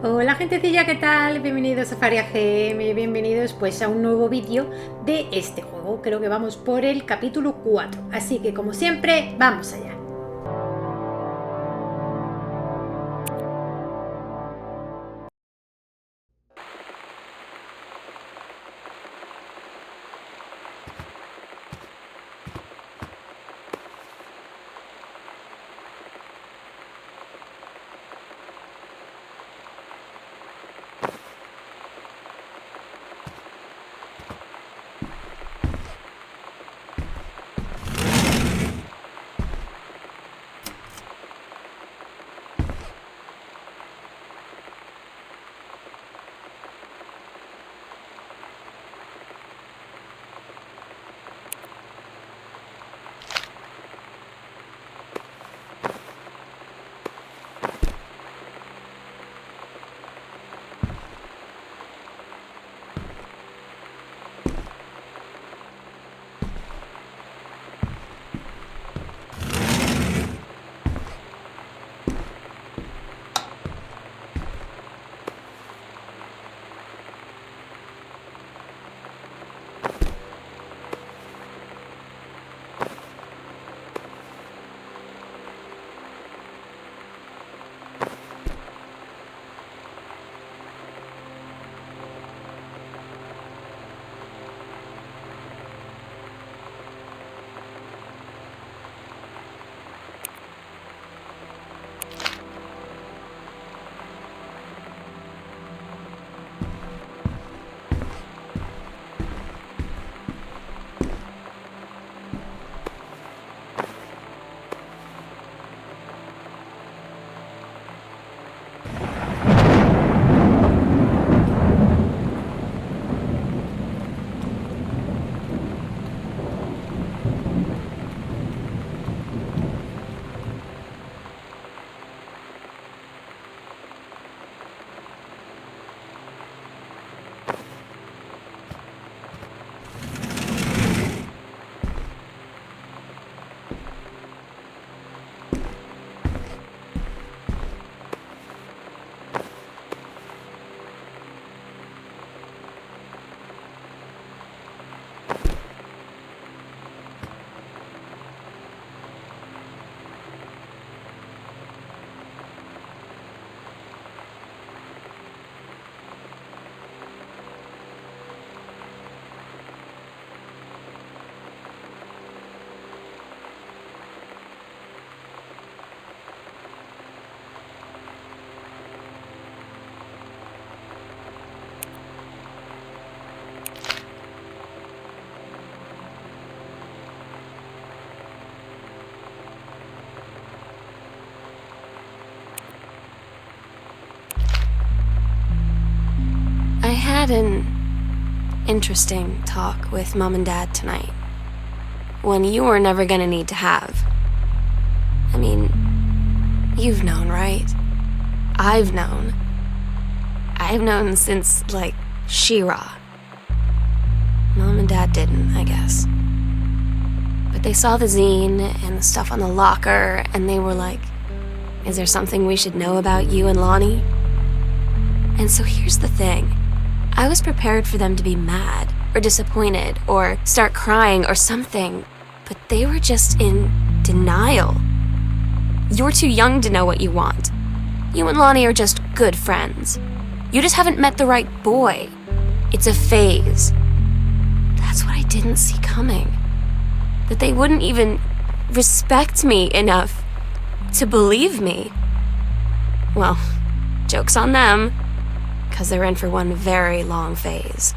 Hola gentecilla, ¿qué tal? Bienvenidos a Faria GM, bienvenidos pues a un nuevo vídeo de este juego. Creo que vamos por el capítulo 4, así que como siempre, vamos allá. I had an interesting talk with Mom and Dad tonight. One you were never gonna need to have. I mean, you've known, right? I've known. I've known since, like, She-Ra. Mom and Dad didn't, I guess. But they saw the zine and the stuff on the locker, and they were like, is there something we should know about you and Lonnie? And so here's the thing. I was prepared for them to be mad, or disappointed, or start crying, or something. But they were just in denial. You're too young to know what you want. You and Lonnie are just good friends. You just haven't met the right boy. It's a phase. That's what I didn't see coming. That they wouldn't even respect me enough to believe me. Well, joke's on them, 'cause they're in for one very long phase.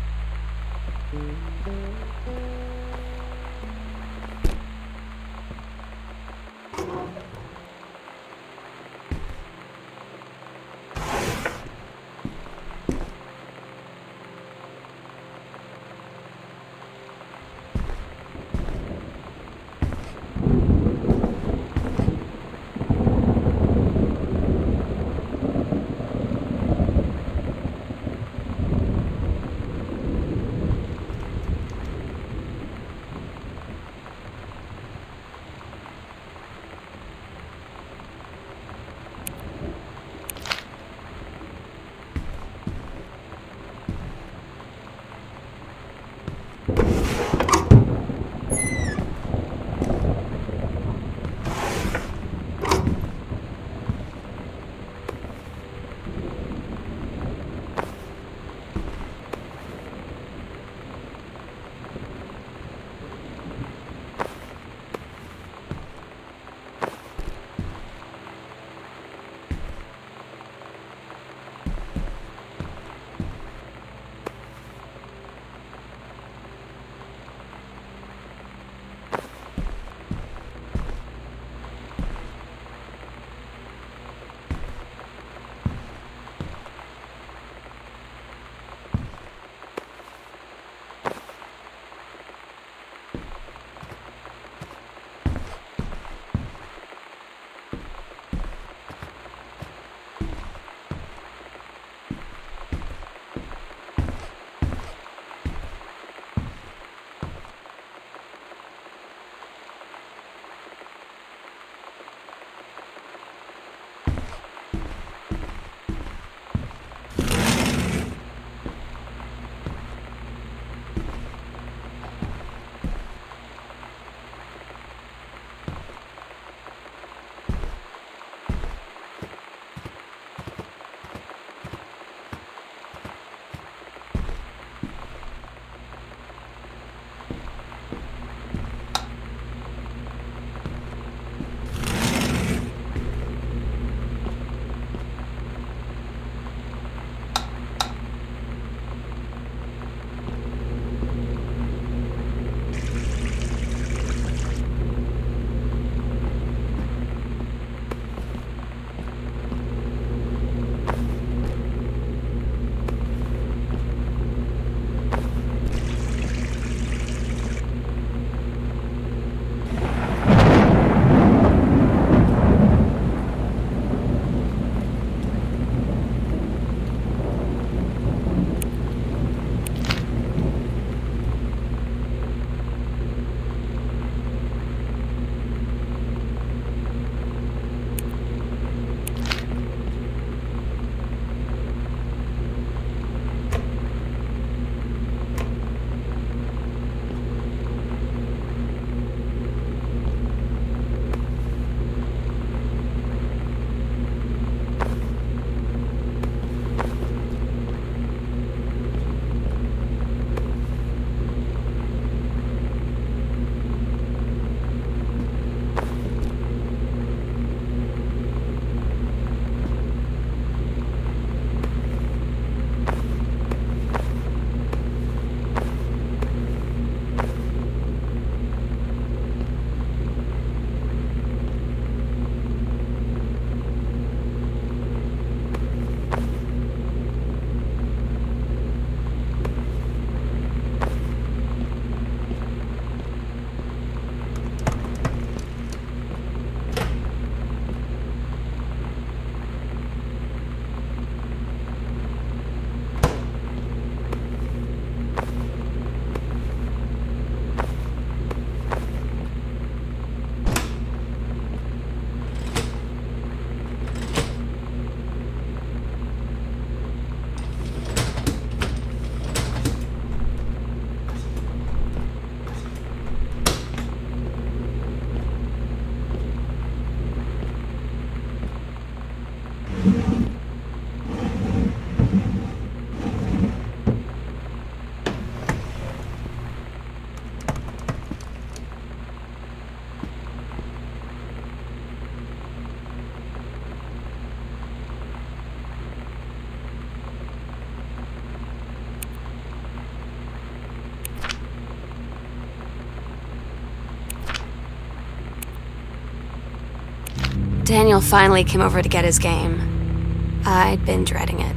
Daniel finally came over to get his game. I'd been dreading it.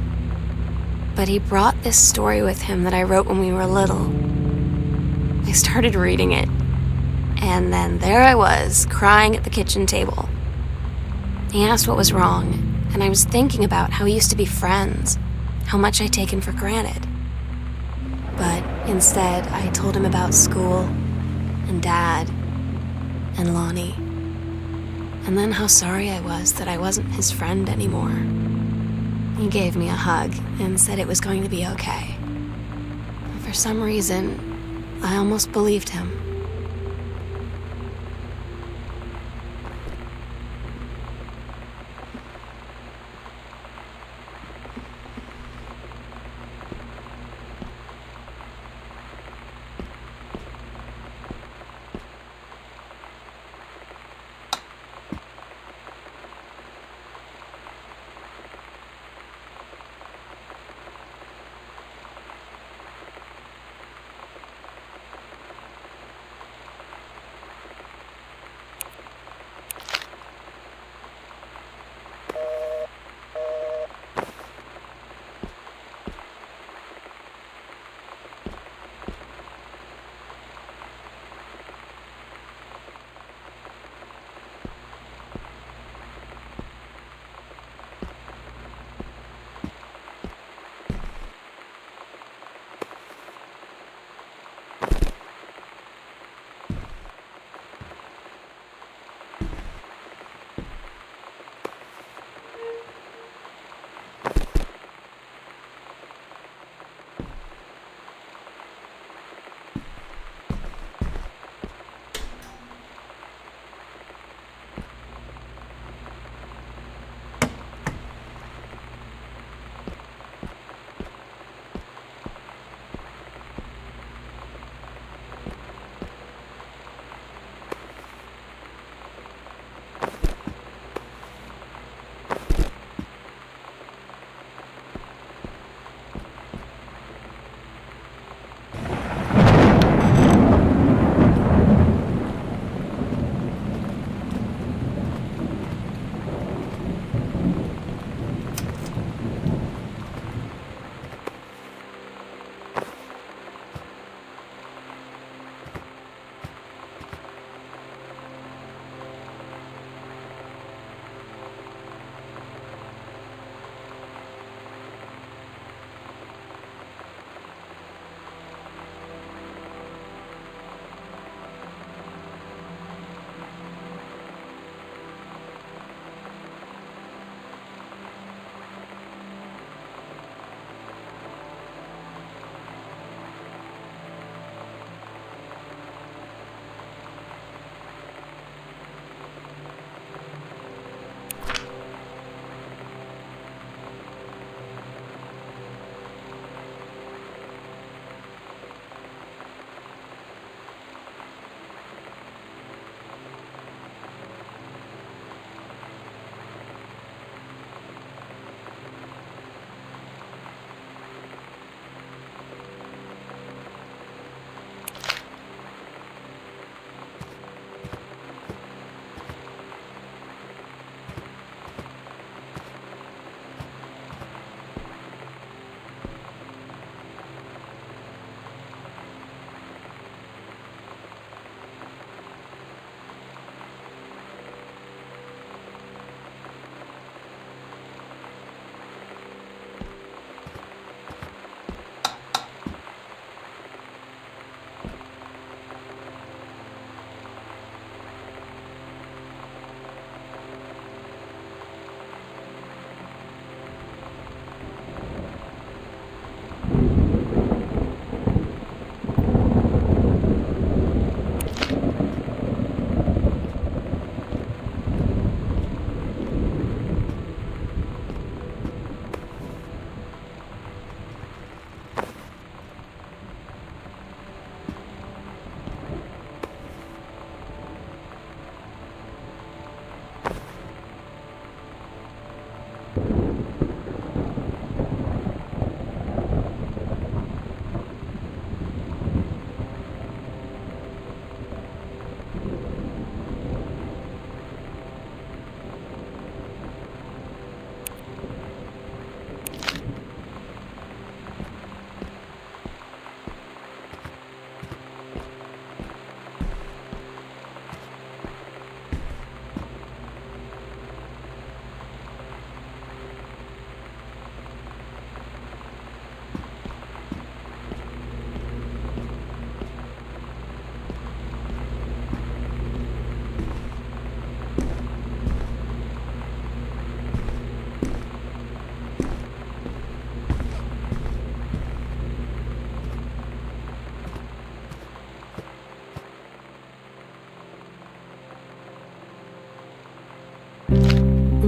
But he brought this story with him that I wrote when we were little. I started reading it, and then there I was, crying at the kitchen table. He asked what was wrong, and I was thinking about how we used to be friends, how much I'd taken for granted. But instead, I told him about school, and Dad, and Lonnie, and then how sorry I was that I wasn't his friend anymore. He gave me a hug and said it was going to be okay. For some reason, I almost believed him.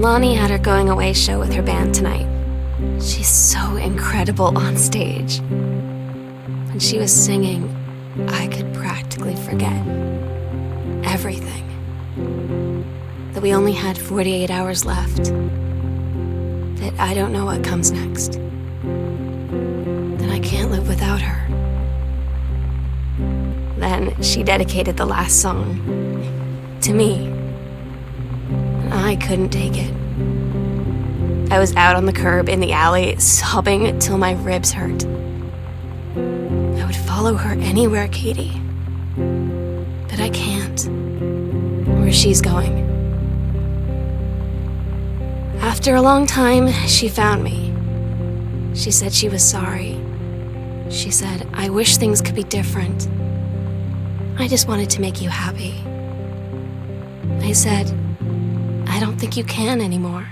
Lonnie had her going away show with her band tonight. She's so incredible on stage. When she was singing, I could practically forget everything. That we only had 48 hours left. That I don't know what comes next. That I can't live without her. Then she dedicated the last song to me. And I couldn't take it. I was out on the curb in the alley, sobbing till my ribs hurt. I would follow her anywhere, Katie. But I can't. Where she's going. After a long time, she found me. She said she was sorry. She said, I wish things could be different. I just wanted to make you happy. I said, I don't think you can anymore.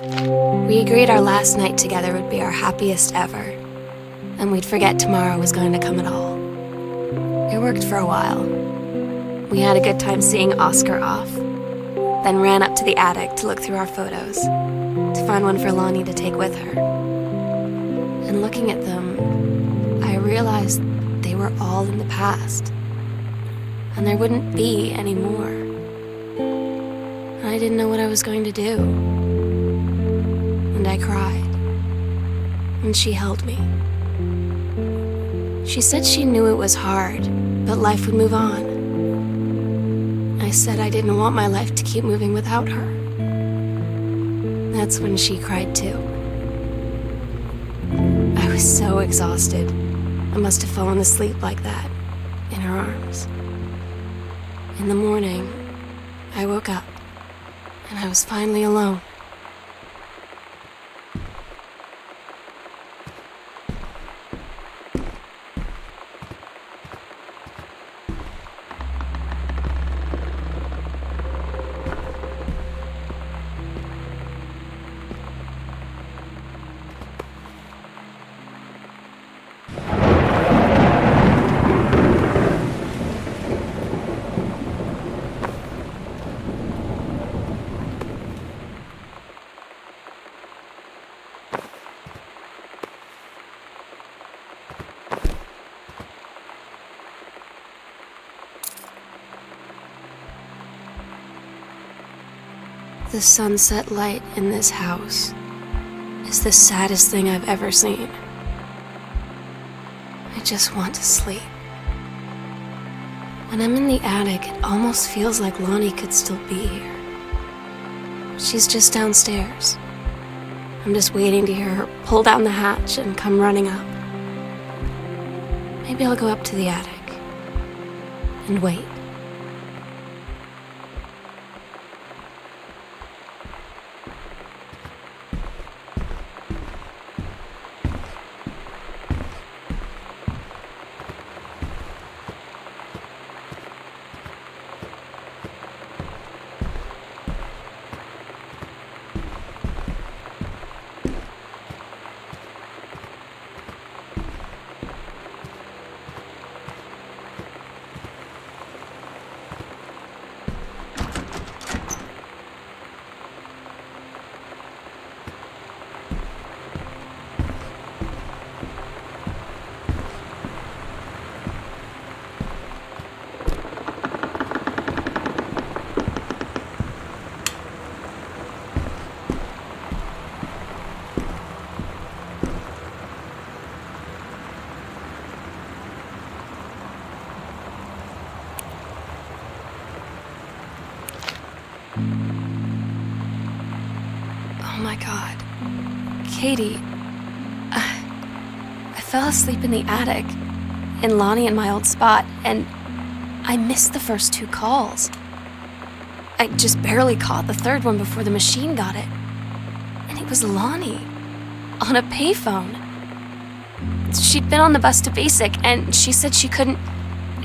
We agreed our last night together would be our happiest ever, and we'd forget tomorrow was going to come at all. It worked for a while. We had a good time seeing Oscar off, then ran up to the attic to look through our photos, to find one for Lonnie to take with her. And looking at them, I realized they were all in the past, and there wouldn't be any more. And I didn't know what I was going to do. And I cried, and she held me. She said she knew it was hard, but life would move on. I said I didn't want my life to keep moving without her. That's when she cried too. I was so exhausted. I must have fallen asleep like that, in her arms. In the morning, I woke up, and I was finally alone. The sunset light in this house is the saddest thing I've ever seen. I just want to sleep. When I'm in the attic, it almost feels like Lonnie could still be here. She's just downstairs. I'm just waiting to hear her pull down the hatch and come running up. Maybe I'll go up to the attic and wait. Oh my God. Katie, I fell asleep in the attic, in Lonnie and my old spot, and I missed the first 2 calls. I just barely caught the third one before the machine got it. And it was Lonnie, on a payphone. She'd been on the bus to Basic, and she said she couldn't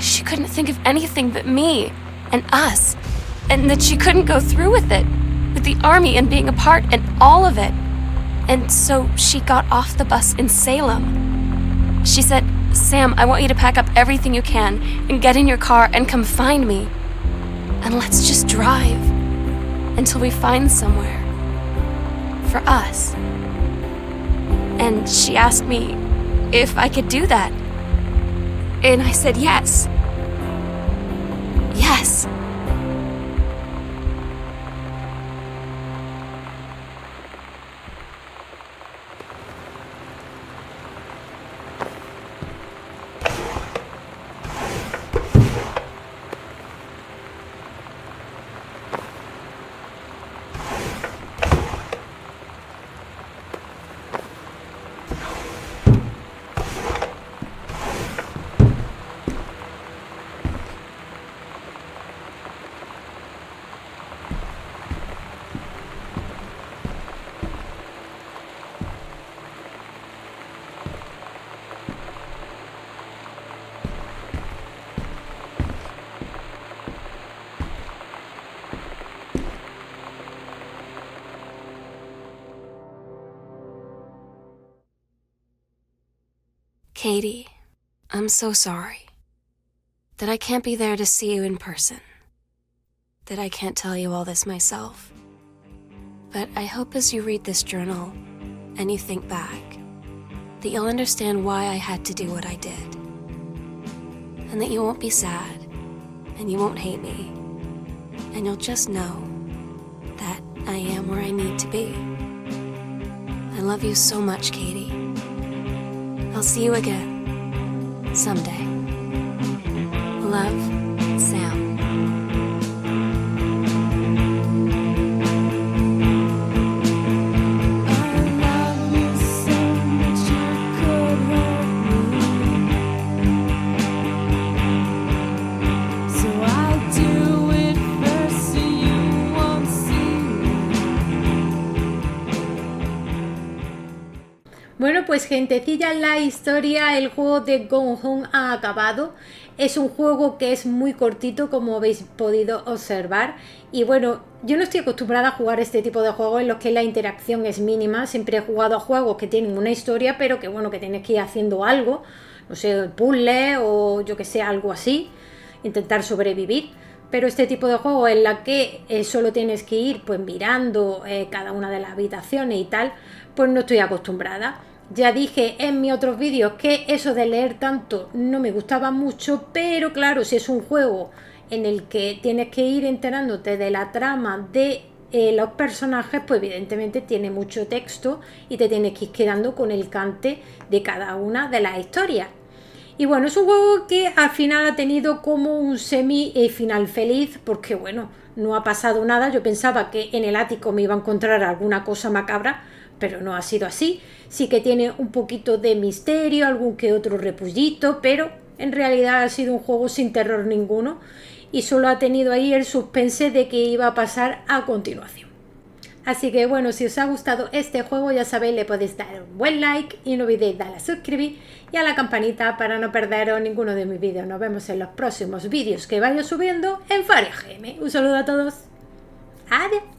think of anything but me and us, and that she couldn't go through with it, with the army and being apart and all of it. And so she got off the bus in Salem. She said, "Sam, I want you to pack up everything you can and get in your car and come find me. And let's just drive until we find somewhere for us." And she asked me if I could do that. And I said yes. Yes. Katie, I'm so sorry that I can't be there to see you in person, that I can't tell you all this myself. But I hope as you read this journal and you think back, that you'll understand why I had to do what I did. And that you won't be sad, and you won't hate me, and you'll just know that I am where I need to be. I love you so much, Katie. I'll see you again, someday. Love, Sam. Bueno, pues gentecilla, la historia, el juego de Gone Home ha acabado. Es un juego que es muy cortito, como habéis podido observar. Y bueno, yo no estoy acostumbrada a jugar este tipo de juegos en los que la interacción es mínima. Siempre he jugado a juegos que tienen una historia, pero que bueno, que tienes que ir haciendo algo. No sé, puzzle o yo que sé, algo así. Intentar sobrevivir. Pero este tipo de juegos en la que solo tienes que ir pues mirando cada una de las habitaciones y tal, pues no estoy acostumbrada. Ya dije en mis otros vídeos que eso de leer tanto no me gustaba mucho, pero claro, si es un juego en el que tienes que ir enterándote de la trama de los personajes, pues evidentemente tiene mucho texto y te tienes que ir quedando con el cante de cada una de las historias. Y bueno, es un juego que al final ha tenido como un semi final feliz, porque bueno, no ha pasado nada. Yo pensaba que en el ático me iba a encontrar alguna cosa macabra, pero no ha sido así. Sí que tiene un poquito de misterio, algún que otro repullito, pero en realidad ha sido un juego sin terror ninguno y solo ha tenido ahí el suspense de que iba a pasar a continuación. Así que bueno, si os ha gustado este juego, ya sabéis, le podéis dar un buen like y no olvidéis darle a suscribir y a la campanita para no perderos ninguno de mis vídeos. Nos vemos en los próximos vídeos que vaya subiendo en FINAAAAAL. Un saludo a todos. Adiós.